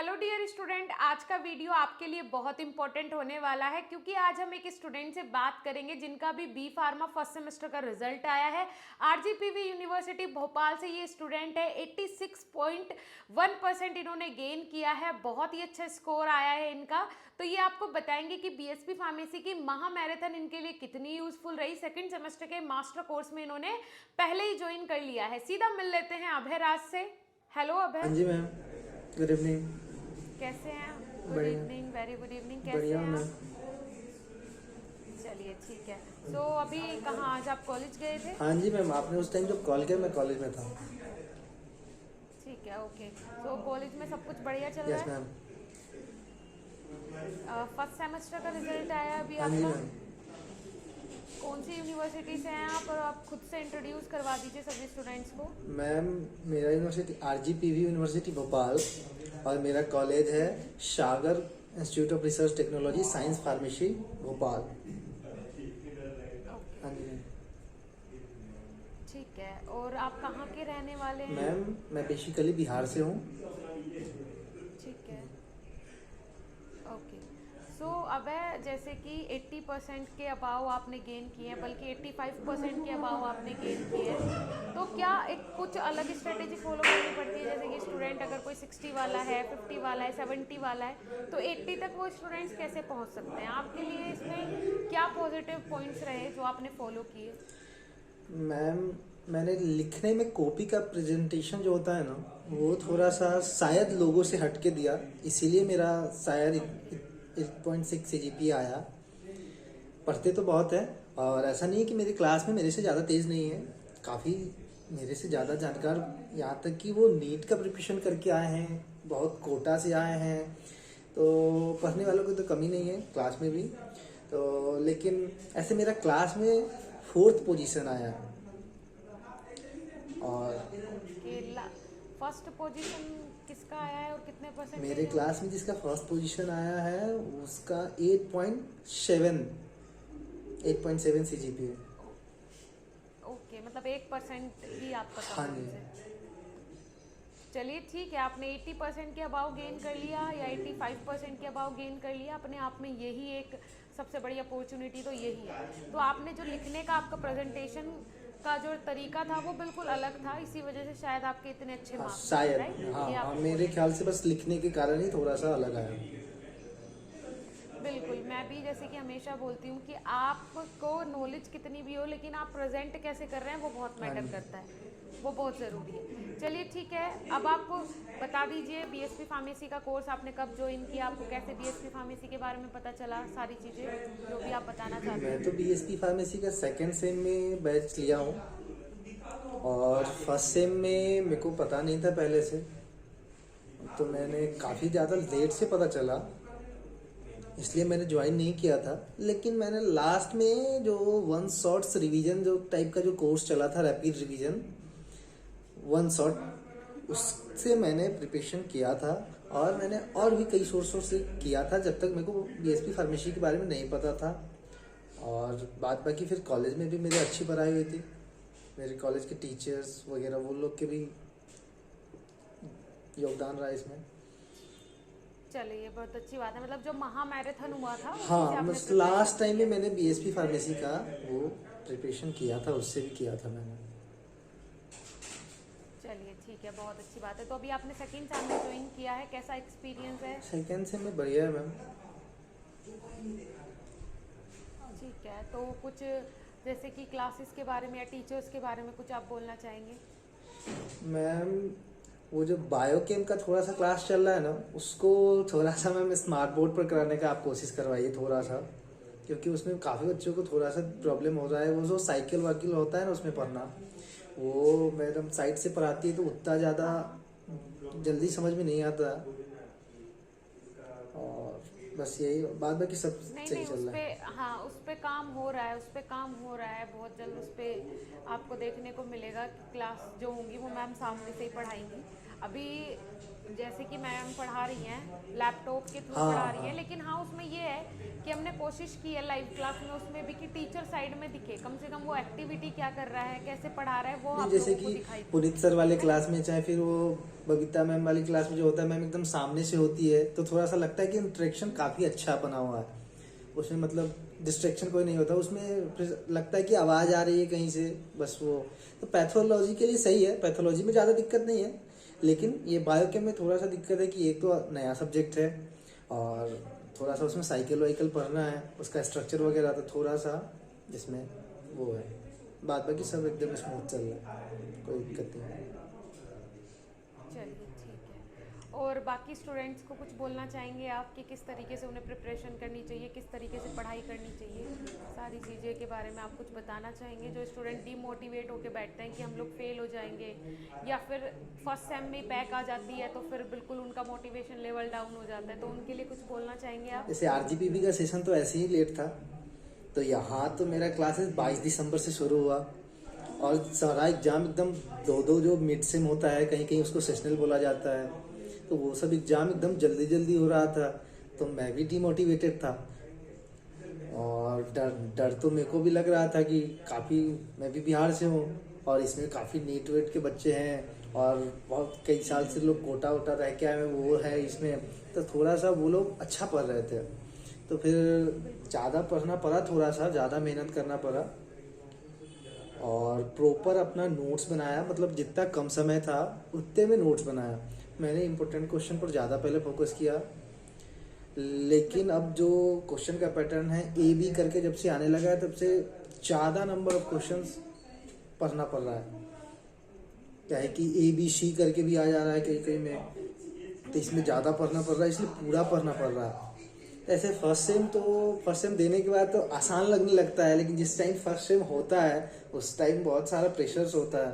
Hello dear student, आज का video आपके लिए बहुत इंपॉर्टेंट होने वाला है क्योंकि आज हम एक स्टूडेंट से बात करेंगे जिनका भी बी फार्मा फर्स्ट सेमेस्टर का रिजल्ट आया है। आरजीपीवी यूनिवर्सिटी भोपाल से ये स्टूडेंट है। 86.1% इन्होंने गेन किया है। बहुत ही अच्छा स्कोर आया है इनका। तो ये आपको बताएंगे कि बीएसपी फार्मेसी की महा मैराथन इनके लिए कितनी यूजफुल रही। सेकेंड सेमेस्टर के मास्टर कोर्स में इन्होंने पहले ही ज्वाइन कर लिया है। सीधा मिल लेते हैं अभय राज से। हेलो अभय। हाँ जी मैम, गुड इवनिंग। कैसे हैं? गुड बढ़िया। Evening, very good evening. कैसे बढ़िया हैं मैम। आप? चलिए ठीक है। तो अभी कहाँ, आज आप कॉलेज गए थे? हाँ जी मैम, आपने उस टाइम जब कॉल किया मैं कॉलेज में था। ठीक है, ओके। तो कॉलेज में सब कुछ बढ़िया चल रहा यस है? मैम। फर्स्ट सेमेस्टर का रिजल्ट आया अभी हाँ जी आपका। मैम। कौन सी यूनिवर्सिटी से हैं आप? और आप खुद से इंट्रोड्यूस करवा दीजिए सभी स्टूडेंट्स को। मैम, मेरा यूनिवर्सिटी आरजीपीवी यूनिवर्सिटी भोपाल और मेरा कॉलेज है Sagar institute of research technology science pharmacy Bhopal. Okay, हाँ जी मैम। ठीक है। और आप कहाँ के रहने वाले हैं? मैम, मैं बेसिकली बिहार से हूँ। ठीक है, ओके। सो अब है जैसे कि 80% के अबाव आपने गेन किए हैं, बल्कि 85% के अबाव आपने गेन किए हैं। तो क्या एक कुछ अलग स्ट्रेटेजी फॉलो करनी पड़ती है? जैसे कि स्टूडेंट अगर कोई 60 वाला है, 50 वाला है, 70 वाला है, तो 80 तक वो स्टूडेंट्स कैसे पहुंच सकते हैं? आपके लिए इसमें क्या पॉजिटिव पॉइंट्स रहे जो आपने फॉलो किए? मैम, मैंने लिखने में कॉपी का प्रेजेंटेशन जो होता है ना, वो थोड़ा सा शायद लोगों से हट के दिया, इसीलिए मेरा शायद 8.6 CGPA आया। पढ़ते तो बहुत है और ऐसा नहीं है कि मेरी क्लास में मेरे से ज़्यादा तेज़ नहीं है, काफ़ी मेरे से ज़्यादा जानकार, यहाँ तक कि वो नीट का प्रिपरेशन करके आए हैं, बहुत कोटा से आए हैं। तो पढ़ने वालों की तो कमी नहीं है क्लास में भी। तो लेकिन ऐसे मेरा क्लास में 4th पोजीशन आया है। और कि फर्स्ट पोजीशन किसका आया है और कितने परसेंटेज मेरे है क्लास उसके? में जिसका फर्स्ट पोजीशन आया है उसका 8.7 CGPA। ओके, मतलब 1% ही आपका हाँ कम जी। से। चलिए ठीक है, आपने 80% के अबाव गेन कर लिया या 85% के अबाव गेन कर लिया। अपने आप में यही एक सबसे बड़ी अपॉर्चुनिटी तो यही है। तो आपने जो लिखने का आपका प्रेजेंटेशन का जो तरीका था वो बिल्कुल अलग था, इसी वजह से शायद आपके इतने अच्छे हाँ मार्क्स आए, शायद, राइट? हाँ ये हाँ, आप मेरे बोलेंगे? ख्याल से बस लिखने के कारण ही थोड़ा सा अलग आया। बिल्कुल, मैं भी जैसे कि हमेशा बोलती हूँ कि आपको नॉलेज कितनी भी हो, लेकिन आप प्रेजेंट कैसे कर रहे हैं वो बहुत हाँ मैटर जी। करता है, वो बहुत ज़रूरी है। चलिए ठीक है, अब आप बता दीजिए बीएसपी फार्मेसी का कोर्स आपने कब ज्वाइन किया, आपको कैसे बीएसपी फार्मेसी के बारे में पता चला, सारी चीज़ें जो भी आप बताना चाहते मैं हैं। तो बीएसपी फार्मेसी का सेकेंड सेम में बैच लिया हूँ और फर्स्ट सेम में मेरे को पता नहीं था पहले से, तो मैंने काफ़ी ज़्यादा लेट से पता चला, इसलिए मैंने ज्वाइन नहीं किया था। लेकिन मैंने लास्ट में जो वन शॉट्स रिवीजन जो टाइप का जो कोर्स चला था, रैपिड रिवीजन वन शॉट, उससे मैंने प्रिपरेशन किया था। और मैंने और भी कई सोर्सों से किया था जब तक मेरे को बीएसपी फार्मेसी के बारे में नहीं पता था। और बाद बाकी फिर कॉलेज में भी मेरी अच्छी पढ़ाई हुई थी, मेरे कॉलेज के टीचर्स वगैरह वो लोग के भी योगदान रहा इसमें। चलिए, बहुत अच्छी बात है। मतलब जो महा मैराथन हुआ था उसी से हाँ, आपने बस प्रिपरेशन लास्ट टाइम में किया। मैंने बीएसपी फार्मेसी का वो प्रिपरेशन किया था, उससे भी किया था मैंने। चलिए ठीक है, बहुत अच्छी बात है। तो अभी आपने सेकंड सेम में ज्वाइन किया है, कैसा एक्सपीरियंस है? सेकेंड से में बढ़िया है मैम। ठीक है, तो कुछ जैसे कि क्लासेस के बारे में या टीचर्स के बारे में कुछ आप बोलना चाहेंगे? मैम, वो जो बायोकेम का थोड़ा सा क्लास चल रहा है ना, उसको थोड़ा सा मैम स्मार्ट बोर्ड पर कराने का आप कोशिश करवाइए थोड़ा सा, क्योंकि उसमें काफ़ी बच्चों को थोड़ा सा प्रॉब्लम हो रहा है। वो जो साइकिल वाइकिल होता है ना उसमें पढ़ना, वो मैडम साइड से पढ़ाती है तो उतना ज़्यादा हाँ, जल्दी समझ में नहीं आता। और बस यही, बाद बाकी सब नहीं सही नहीं, चल उस रहा पे, है। हाँ उस पे काम हो रहा है, उस पे काम हो रहा है। बहुत जल्द उस पे आपको देखने को मिलेगा कि क्लास जो होंगी वो मैम सामने से ही पढ़ाएंगी। अभी जैसे कि मैम पढ़ा रही हैं लैपटॉप के थ्रू हाँ पढ़ा रही हाँ। हैं, लेकिन हाँ उसमें ये है कि हमने कोशिश की है लाइव क्लास में उसमें भी कि टीचर साइड में दिखे, कम से कम वो एक्टिविटी क्या कर रहा है, कैसे पढ़ा रहा है, वो नहीं, आप जैसे लोगों को कि दिखाई दे। पुनीत सर वाले है ना? क्लास में चाहे फिर वो बबीता मैम वाली क्लास में जो होता है, मैम एकदम सामने से होती है, तो थोड़ा सा लगता है कि इंटरेक्शन काफ़ी अच्छा बना हुआ है उसमें, मतलब डिस्ट्रैक्शन कोई नहीं होता उसमें। फिर लगता है कि आवाज़ आ रही है कहीं से, बस वो तो पैथोलॉजी के लिए सही है, पैथोलॉजी में ज़्यादा दिक्कत नहीं है। लेकिन ये बायोकेम में थोड़ा सा दिक्कत है कि एक तो नया सब्जेक्ट है और थोड़ा सा उसमें साइकिल वाइकल पढ़ना है, उसका स्ट्रक्चर वगैरह तो थोड़ा सा जिसमें वो है। बाद बाकी सब एकदम स्मूथ चल रहा है, कोई दिक्कत नहीं है। चलिए ठीक है। और बाकी स्टूडेंट्स को कुछ बोलना चाहेंगे आप कि किस तरीके से उन्हें प्रिपरेशन करनी चाहिए, किस तरीके से पढ़ाई करनी चाहिए, सारी चीज़ें के बारे में आप कुछ बताना चाहेंगे? जो स्टूडेंट डीमोटिवेट होकर बैठते हैं कि हम लोग फेल हो जाएंगे, या फिर फर्स्ट सेम में बैक आ जाती है तो फिर बिल्कुल उनका मोटिवेशन लेवल डाउन हो जाता है, तो उनके लिए कुछ बोलना चाहेंगे आप? जैसे आरजीपीवी का सेशन तो ऐसे ही लेट था, तो यहाँ तो मेरा क्लासेस 22 दिसंबर से शुरू हुआ और सारा एग्जाम एकदम दो दो जो मिड सेम होता है, कहीं कहीं उसको सेशनल बोला जाता है, तो वो सब एग्जाम एकदम जल्दी जल्दी हो रहा था, तो मैं भी डिमोटिवेटेड था। और डर डर तो मेरे को भी लग रहा था कि काफ़ी, मैं भी बिहार से हूँ और इसमें काफ़ी नीट वेट के बच्चे हैं और बहुत कई साल से लोग कोटा वोटा रह के आए हैं, वो है इसमें, तो थोड़ा सा वो लोग अच्छा पढ़ रहे थे, तो फिर ज़्यादा पढ़ना पड़ा, थोड़ा सा ज़्यादा मेहनत करना पड़ा और प्रॉपर अपना नोट्स बनाया, मतलब जितना कम समय था उतने में नोट्स बनाया। मैंने इम्पोर्टेंट क्वेश्चन पर ज़्यादा पहले फोकस किया, लेकिन अब जो क्वेश्चन का पैटर्न है ए बी करके जब से आने लगा है, तब से ज़्यादा नंबर ऑफ क्वेश्चंस पढ़ना पड़ रहा है। क्या है कि ए बी सी करके भी आ जा रहा है कहीं कहीं में, तो इसमें ज़्यादा पढ़ना पड़ रहा है, इसलिए पूरा पढ़ना पड़ रहा है। ऐसे फर्स्ट सेम देने के बाद तो आसान लगने लगता है, लेकिन जिस टाइम फर्स्ट सेम होता है उस टाइम बहुत सारा प्रेशर्स होता है।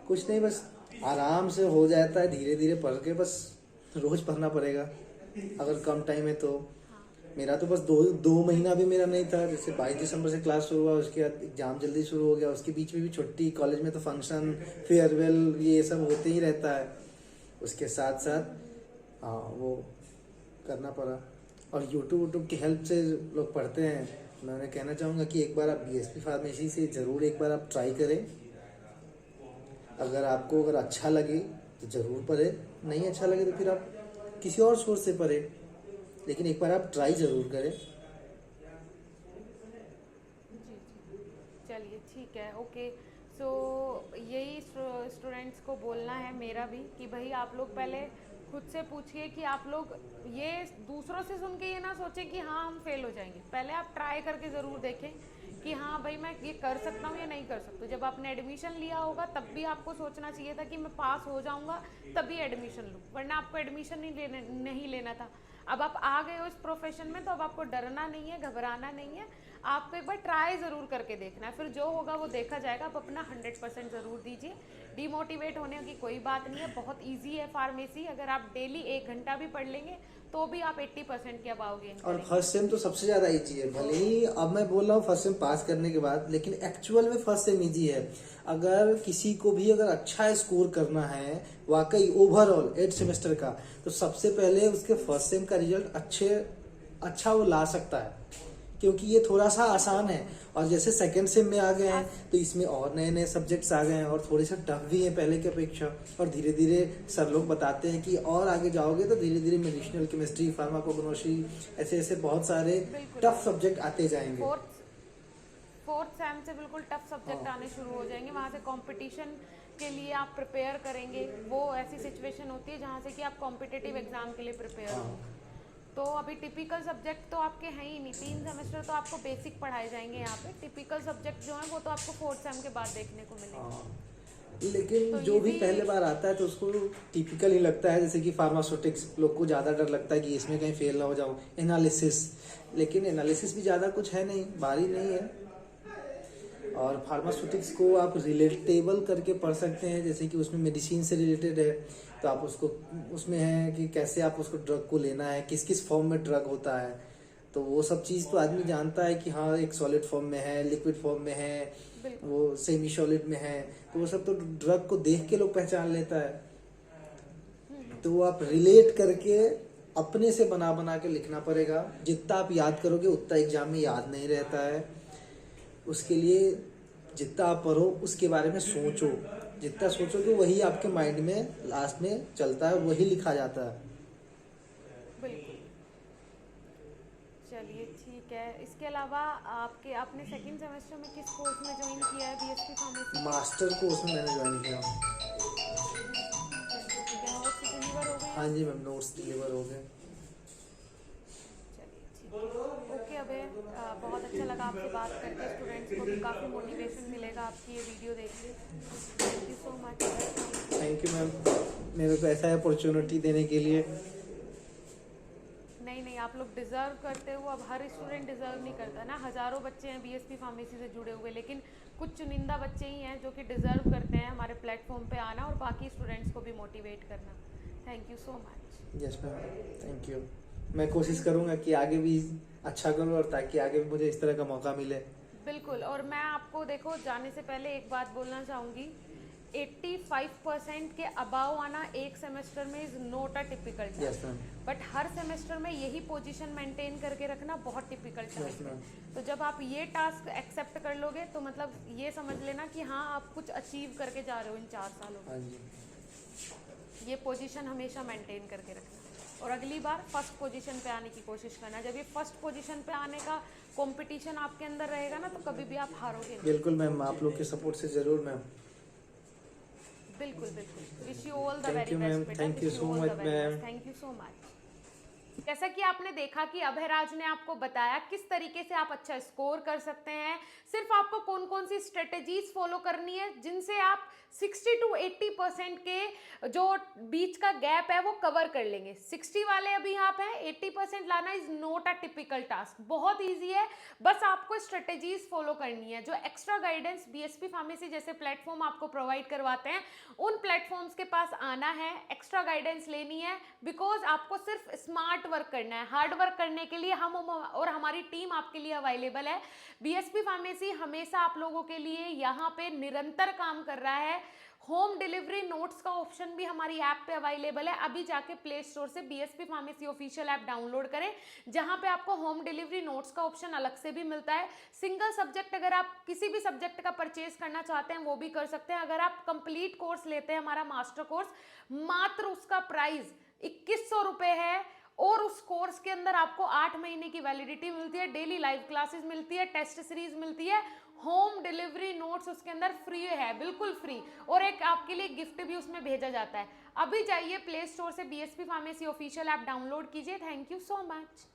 कुछ नहीं, बस आराम से हो जाता है, धीरे धीरे पढ़ के, बस रोज पढ़ना पड़ेगा अगर कम टाइम है तो। मेरा तो बस दो महीना भी मेरा नहीं था, जैसे 22 दिसंबर से क्लास शुरू हुआ, उसके बाद एग्जाम जल्दी शुरू हो गया, उसके बीच में भी छुट्टी, कॉलेज में तो फंक्शन फेयरवेल ये सब होते ही रहता है, उसके साथ साथ हाँ वो करना पड़ा। और यूट्यूब की हेल्प से लोग पढ़ते हैं। मैं उन्हें कहना चाहूँगा कि एक बार आप बीएसपी फार्मेसी से ज़रूर एक बार आप ट्राई करें, अगर अच्छा लगे तो ज़रूर पढ़े, नहीं अच्छा लगे तो फिर आप किसी और सोर्स से पढ़े, लेकिन एक बार आप ट्राई ज़रूर करें। जी जी, चलिए ठीक है, ओके। सो यही स्टूडेंट्स को बोलना है मेरा भी कि भाई आप लोग पहले खुद से पूछिए कि आप लोग ये दूसरों से सुन के ये ना सोचें कि हाँ हम फेल हो जाएंगे, पहले आप ट्राई करके ज़रूर देखें कि हाँ भाई मैं ये कर सकता हूँ या नहीं कर सकता। जब आपने एडमिशन लिया होगा तब भी आपको सोचना चाहिए था कि मैं पास हो जाऊँगा तभी एडमिशन लूँ, वरना आपको एडमिशन नहीं लेना था। अब आप आ गए हो इस प्रोफेशन में तो अब आपको डरना नहीं है, घबराना नहीं है, आपको एक बार ट्राई ज़रूर करके देखना है, फिर जो होगा वो देखा जाएगा। आप अपना 100% ज़रूर दीजिए, डीमोटिवेट होने की कोई बात नहीं है, बहुत इजी है फार्मेसी। अगर आप डेली 1 घंटा भी पढ़ लेंगे तो भी आप 80% के अबाव गेन और करेंगे। फर्स्ट सेम तो सबसे ज़्यादा ईजी है, भले ही अब मैं बोल रहा हूँ फर्स्ट सेम पास करने के बाद, लेकिन एक्चुअल में फर्स्ट सेम ईजी है। अगर किसी को भी अगर अच्छा स्कोर करना है वाकई ओवरऑल 8 सेमेस्टर का, तो सबसे पहले उसके फर्स्ट सेम का रिजल्ट अच्छा वो ला सकता है, क्योंकि ये थोड़ा सा आसान है। और जैसे सेकेंड सेम में आ गए हैं तो इसमें और नए नए सब्जेक्ट्स आ गए हैं और थोड़े से टफ भी हैं पहले की अपेक्षा, और धीरे धीरे सर लोग बताते हैं कि और आगे जाओगे तो धीरे धीरे मेडिसिनल केमिस्ट्री, फार्माकोग्नोसी, ऐसे ऐसे बहुत सारे टफ सब्जेक्ट आते जाएंगे। फोर्थ सेम से बिल्कुल टफ सब्जेक्ट आने शुरू हो जाएंगे, वहाँ से कंपटीशन के लिए आप प्रिपेयर करेंगे। वो ऐसी सिचुएशन होती है जहाँ से कि आप कॉम्पिटिटिव एग्जाम के लिए प्रिपेयर हो। तो अभी टिपिकल सब्जेक्ट तो आपके हैं ही नहीं, 3 सेमेस्टर तो आपको बेसिक पढ़ाए जाएंगे यहाँ पे। टिपिकल सब्जेक्ट जो है वो तो आपको फोर्थ सेम के बाद देखने को मिलेंगे। लेकिन तो जो भी easy- पहले बार आता है तो उसको टिपिकल ही लगता है, जैसे कि फार्मास्यूटिक्स लोग को ज़्यादा डर लगता है कि इसमें कहीं फेल ना हो जाऊँ। एनालिसिस, लेकिन एनालिसिस भी ज़्यादा कुछ है नहीं, भारी नहीं है। और फार्मास्यूटिक्स को आप रिलेटेबल करके पढ़ सकते हैं, जैसे कि उसमें मेडिसिन से रिलेटेड है तो आप उसको, उसमें है कि कैसे आप उसको ड्रग को लेना है, किस किस फॉर्म में ड्रग होता है, तो वो सब चीज़ तो आदमी जानता है कि हाँ एक सॉलिड फॉर्म में है, लिक्विड फॉर्म में है, बिल्कुल। वो सेमी सॉलिड में है, तो वो सब तो ड्रग को देख के लोग पहचान लेता है। तो वो आप रिलेट करके अपने से बना बना के लिखना पड़ेगा। जितना आप याद करोगे उतना एग्जाम में याद नहीं रहता है। उसके लिए जितना आप पढ़ो उसके बारे में सोचो, जितना सोचोगे वही आपके माइंड में लास्ट में चलता है, वही लिखा जाता है। बिल्कुल। चलिए ठीक है। इसके अलावा आपने सेकंड सेमेस्टर में किस कोर्स में ज्वाइन किया है बीएससी फार्मेसी? मास्टर कोर्स में मैंने ज्वाइन किया। चलिए ठीक है। नोट्स डिलीवर हो गए हाँ हैं? जी मैम, नोट्स डिलीवर हो गए। चलिए ठीक है। ओके अबे, बहुत अच्छा लगा आपसे बात करके। स्टूडेंट्स को भी काफ़ी मोटिवेशन मिलेगा आपकी ये वीडियो देख के। Thank you so much. Thank you ma'am, मेरे को ऐसा अपॉर्चुनिटी देने के लिए। नहीं नहीं, आप लोग डिज़र्व करते हो। अब हर स्टूडेंट डिज़र्व नहीं करता ना। हज़ारों बच्चे हैं बीएससी फार्मेसी से जुड़े हुए, लेकिन कुछ चुनिंदा बच्चे ही हैं जो कि डिज़र्व करते हैं हमारे प्लेटफॉर्म पे आना और बाकी स्टूडेंट्स को भी मोटिवेट करना। Thank you so much. Yes ma'am, thank you. मैं कोशिश करूँगा कि आगे भी अच्छा करूँ और ताकि आगे भी मुझे इस तरह का मौका मिले। बिल्कुल। और मैं आपको देखो जाने से पहले एक बात बोलना चाहूँगी, 85% के अबाव आना एक सेमेस्टर में is not a typical yes task, ma'am. But her semester में यही पोजीशन मेंटेन करके रखना बहुत टिपिकल यस टास्क है। मैम। तो जब आप ये टास्क एक्सेप्ट कर लोगे तो मतलब ये समझ लेना कि हाँ आप कुछ अचीव करके जा रहे हो इन 4 सालों में। हाँ जी। ये पोजीशन हमेशा मेंटेन करके रखना और अगली बार फर्स्ट पोजीशन पे आने की कोशिश करना। जब ये फर्स्ट पोजीशन पे आने का कंपटीशन आपके अंदर रहेगा ना, तो कभी भी आप हारोगे नहीं। बिल्कुल मैम, आप लोग के सपोर्ट से जरूर मैम। बिल्कुल बिल्कुल। Wish you all the thank very you ma'am, best. Thank you so much ma'am. Thank you so much. जैसा कि आपने देखा कि अभयराज ने आपको बताया किस तरीके से आप अच्छा स्कोर कर सकते हैं। सिर्फ आपको कौन कौन सी स्ट्रेटेजीज फॉलो करनी है जिनसे आप 60 to 80% के जो बीच का गैप है वो कवर कर लेंगे। 60 वाले अभी आप हैं, 80% लाना is not a typical task. बहुत ईजी है, बस आपको स्ट्रेटेजीज फॉलो करनी है। जो एक्स्ट्रा गाइडेंस बीएसपी फार्मेसी जैसे प्लेटफॉर्म आपको प्रोवाइड करवाते हैं, उन प्लेटफॉर्म्स के पास आना है, एक्स्ट्रा गाइडेंस लेनी है। बिकॉज आपको सिर्फ स्मार्ट वर्क करना है। हार्ड वर्क करने के लिए हम और हमारी टीम आपके लिए अवेलेबल है। बीएसपी फार्मेसी हमेशा आप लोगों के लिए यहाँ पे निरंतर काम कर रहा है। होम डिलीवरी नोट्स का ऑप्शन भी हमारी ऐप पे अवेलेबल है। अभी जाके प्ले स्टोर से BSP pharmacy official app download करें, जहां पे आपको होम डिलीवरी नोट्स का ऑप्शन अलग से भी मिलता है। सिंगल सब्जेक्ट अगर आप किसी भी सब्जेक्ट का परचेज करना चाहते हैं वो भी कर सकते हैं। अगर आप कंप्लीट कोर्स लेते हैं हमारा मास्टर कोर्स, मात्र उसका प्राइस 2100 रुपये है और उस कोर्स के अंदर आपको 8 महीने की वैलिडिटी मिलती है, डेली लाइव क्लासेस मिलती है, टेस्ट सीरीज मिलती है, होम डिलीवरी नोट्स उसके अंदर फ्री है, बिल्कुल फ्री। और एक आपके लिए गिफ्ट भी उसमें भेजा जाता है। अभी जाइए प्ले स्टोर से BSP pharmacy official app download कीजिए। Thank you so much.